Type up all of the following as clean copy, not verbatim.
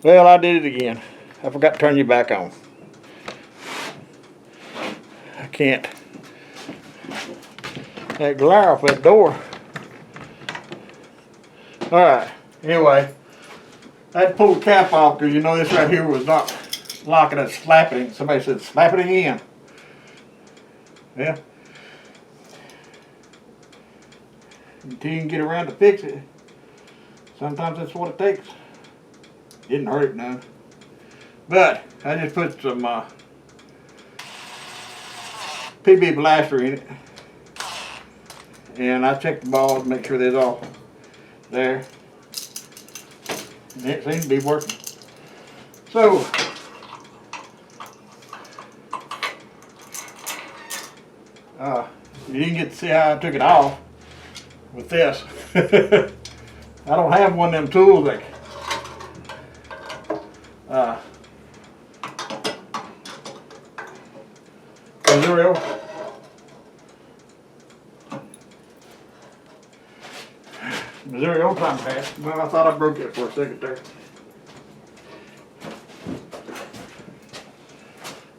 Well, I did it again. I forgot to turn you back on. I can't. That glare off that door. Alright, anyway, I had to pull the cap off because you know this right here was not locking it, slapping it. Somebody said, slap it again. Yeah. Until you can get around to fix it. Sometimes that's what it takes. Didn't hurt it none. But I just put some PB blaster in it. And I checked the balls to make sure they're all there. And it seems to be working. So, you didn't get to see how I took it off with this. I don't have one of them tools like Missouri old time pass. Well, I thought I broke it for a second there.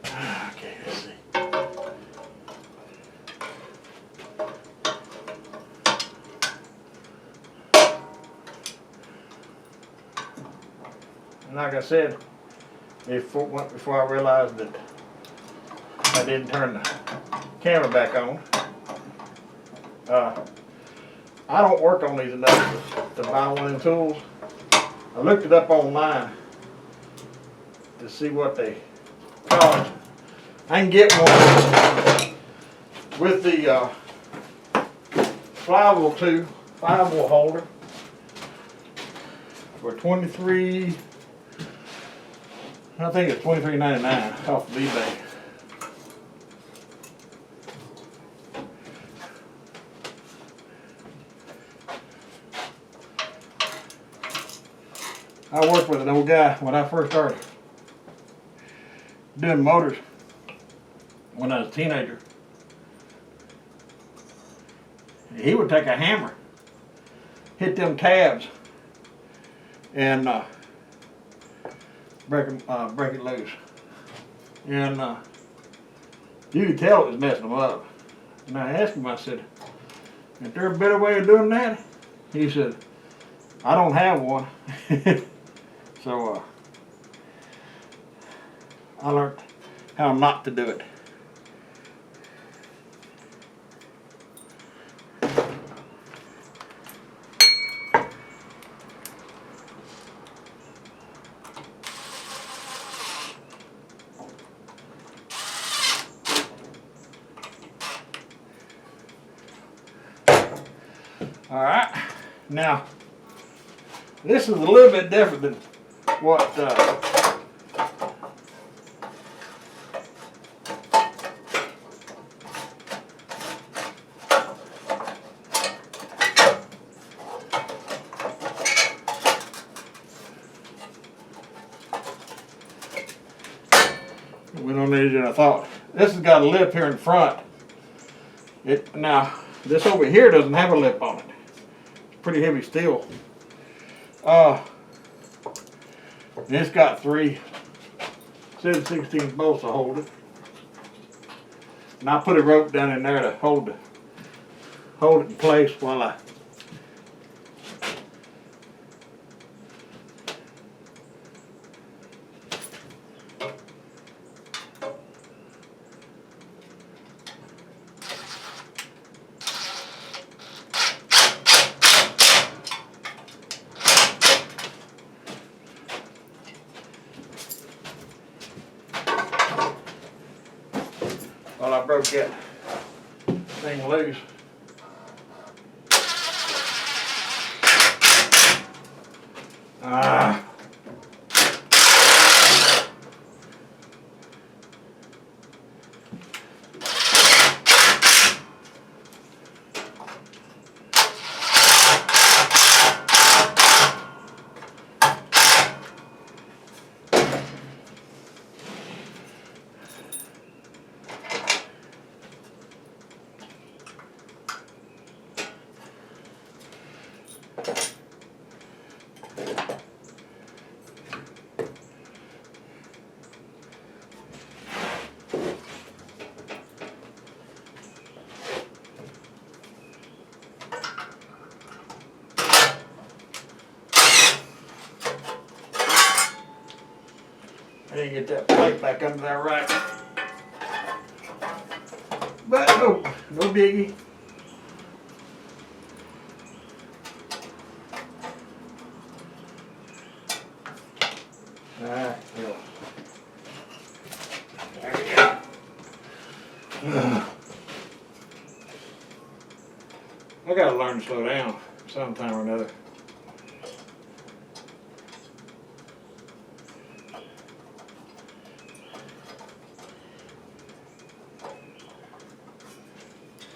Okay, let's see. And like I said, before I realized that I didn't turn the camera back on, I don't work on these enough to buy one of them tools. I looked it up online to see what they cost. I can get one with the 5 volt holder for $23. I think it's $23.99 off of eBay. I worked with an old guy when I first started doing motors when I was a teenager. He would take a hammer, hit them tabs, and break it loose. And you could tell it was messing them up. And I asked him, I said, is there a better way of doing that? He said, I don't have one. So I learned how not to do it. All right, now this is a little bit different than what went on easier than I thought. This has got a lip here in front. Now this over here doesn't have a lip on it. It's pretty heavy steel. And it's got 3 7/16 bolts to hold it. And I put a rope down in there to hold it in place while I broke that thing loose. I didn't get that plate back under there right. But no biggie. Alright, well. There we go. I gotta learn to slow down sometime or another.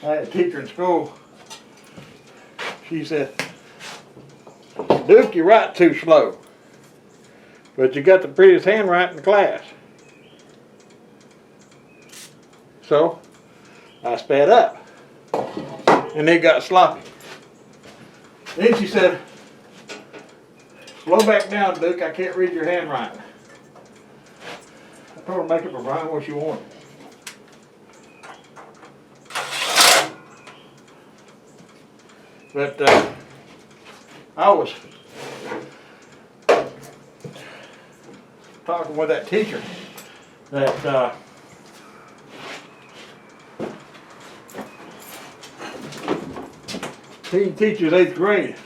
I had a teacher in school. She said, Duke, you write too slow, but you got the prettiest handwriting in the class. So I sped up, and it got sloppy. Then she said, slow back down, Duke, I can't read your handwriting. I told her, make it for Brian what she wanted. But I was talking with that teacher that he teaches 8th grade,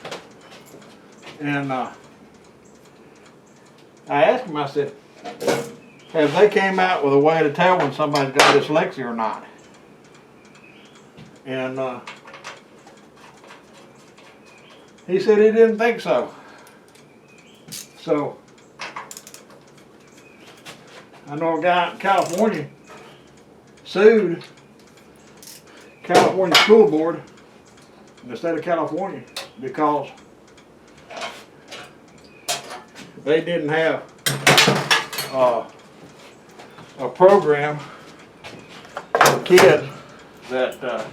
and I asked him, I said, have they came out with a way to tell when somebody's got dyslexia or not? And he said he didn't think so. So I know a guy in California sued California School Board in the state of California because they didn't have a program for kids that had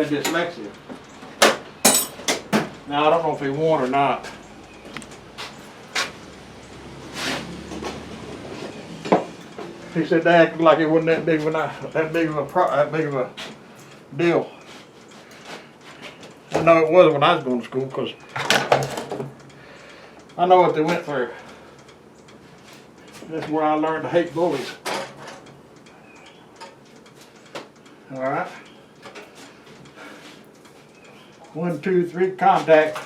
dyslexia. Now I don't know if he won or not. He said they acted like it wasn't that big of a deal. I know it was when I was going to school because I know what they went through. That's where I learned to hate bullies. All right. 1, 2, 3, contact.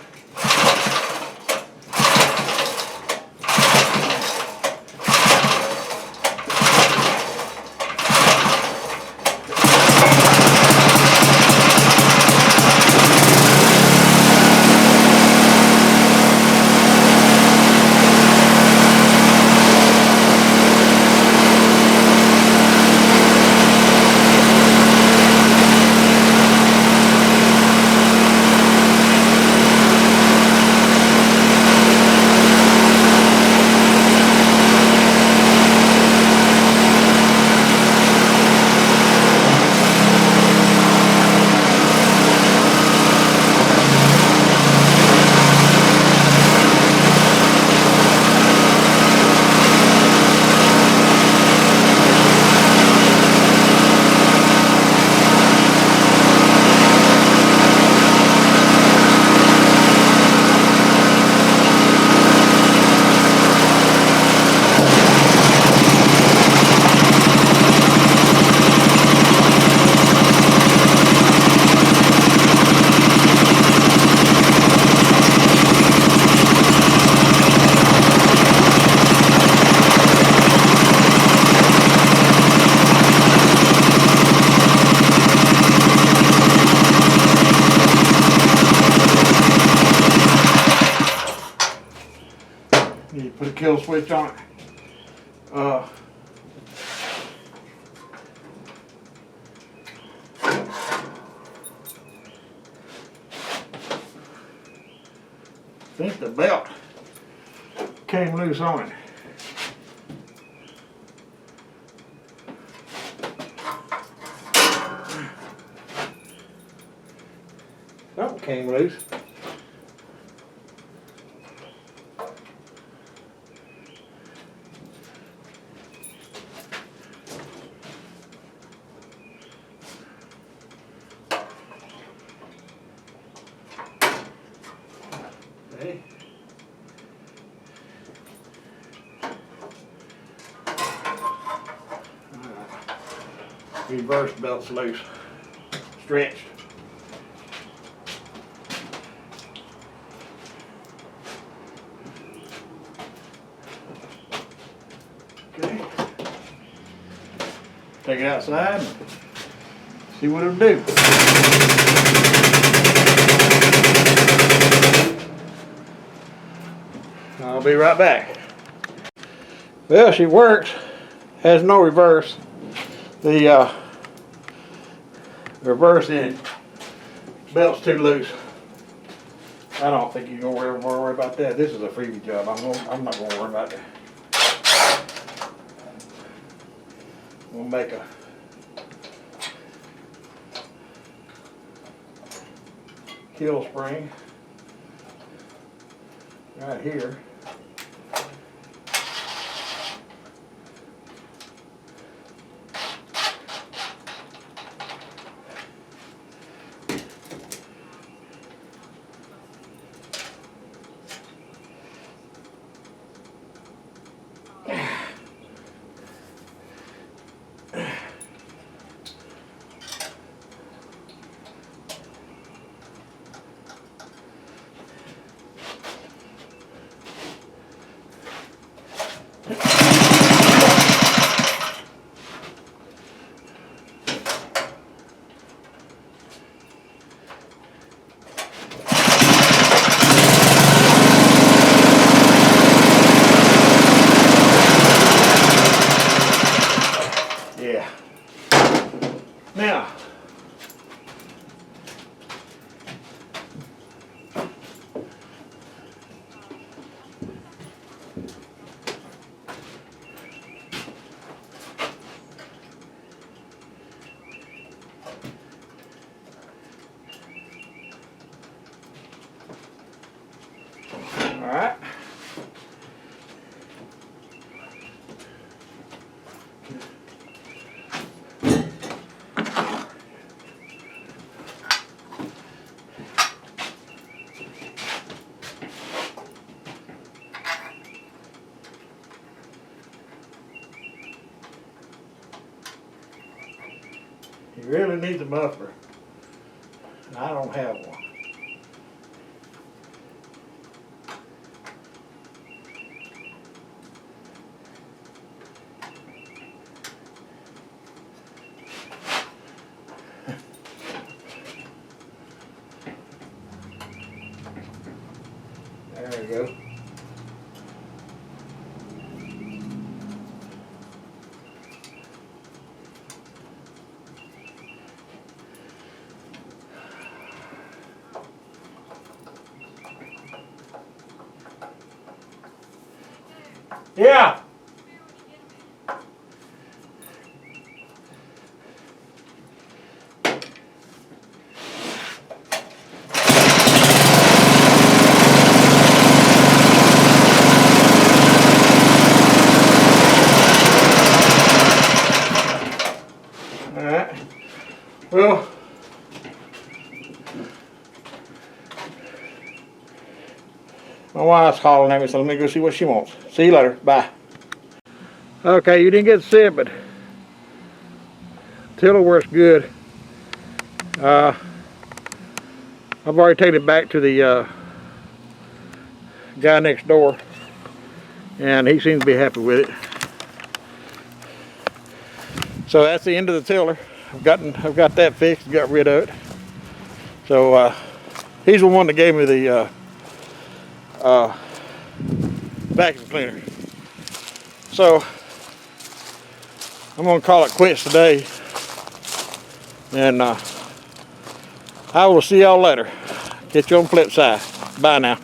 You put a kill switch on it. I think the belt came loose on it. Something came loose. reverse belt's loose, stretched. Okay. Take it outside and see what it'll do. I'll be right back. Well, she works. Has no reverse. The reverse in it. Belt's too loose. I don't think you're gonna worry about that. This is a freebie job. I'm not gonna worry about that. We'll make a kill spring right here. Yeah. Now, all right. He really needs a muffler, and I don't have one. There we go. Yeah. All right. Well, my wife's calling at me, so let me go see what she wants. See you later. Bye. Okay, you didn't get to see it, but tiller works good. I've already taken it back to the guy next door, and he seems to be happy with it. So that's the end of the tiller. I've got that fixed, got rid of it. So he's the one that gave me the vacuum cleaner. So I'm gonna call it quits today, and I will see y'all later. Catch you on the flip side. Bye now.